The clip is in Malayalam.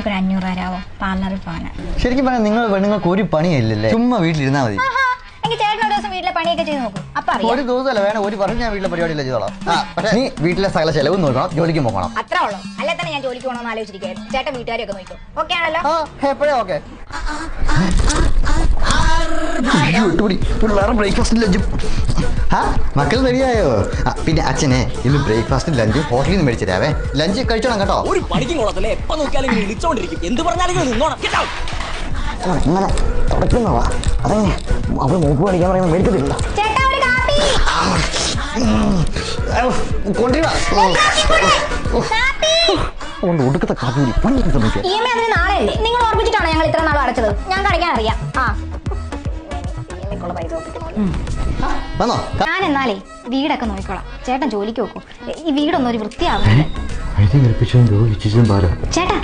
ഒരു 500 തരാവോ പാർലറിൽ പോകാനാ. ശരിക്കും പറഞ്ഞാൽ നിങ്ങൾ പെണ്ണുങ്ങൾക്ക് ഒരു പണിയില്ലല്ലേ, ചുമ്മാ വീട്ടിലിരുന്നാ മതി. എനിക്ക് ചേട്ടൻ ഒരു ദിവസം വീട്ടിലെ പണിയൊക്കെ ചെയ്ത് നോക്കും, അപ്പൊ അറിയാം. ഒരു ദിവസമല്ല വേണം, ഒരു വർഷം ഞാൻ വീട്ടിലെ പരിപാടിയില്ല ചെയ്തോളാം. പക്ഷേ നീ വീട്ടിലെ സകല ചെലവും നോക്കണം, ജോലിക്കും പോകണം. അത്രേ ഉള്ളൂ. അല്ലെ തന്നെ ഞാൻ ജോലിക്ക് പോകണമെന്ന് ആലോചിച്ചിരിക്കുകയായിരുന്നു. ചേട്ടൻ വീട്ടുകാരെയൊക്കെ നോക്കും. ഓക്കെ ആണല്ലോ? എപ്പോഴേ ഓക്കെ. ബ്രേക്ക്ഫാസ്റ്റും ലഞ്ചും മക്കൾ റെഡിയായോ? പിന്നെ അച്ഛനെ ഇന്ന് ബ്രേക്ക്ഫാസ്റ്റും ലഞ്ചും ഹോട്ടലിൽ നിന്ന് മേടിച്ചു തരാവേ. ലഞ്ച് കഴിച്ചോണം കേട്ടോ. ഒരു പണിക്കും കൊള്ളത്തില്ലേ, എപ്പോ നോക്കിയാലും വിളിച്ചോണ്ടിരിക്കും. എന്ത് പറഞ്ഞാലും നിന്നോണം. അങ്ങനെ തുടക്കുന്നവാ, അതെങ്ങനെ അവൾ മൂപ്പ് പഠിക്കാൻ പറയുമ്പോൾ മേടിക്കത്തില്ല. ചേട്ടാ ഒരു കാപ്പി. ഒടുക്കത്തെ കാപ്പി ശ്രമിക്കാം. EMI അതിന് നാളെയല്ലേ? നിങ്ങൾ ഓർമ്മിച്ചിട്ടാണോ ഞങ്ങൾ ഇത്ര നാളും അടച്ചത്? ഞാൻ കഴിക്കാൻ അറിയാം. വന്നോ? ഞാൻ എന്നാലേ വീടൊക്കെ നോക്കിക്കോളാം. ചേട്ടൻ ജോലിക്ക് നോക്കൂ. ഈ വീടൊന്നും ഒരു വൃത്തിയാവുന്നില്ല. ചേട്ടാ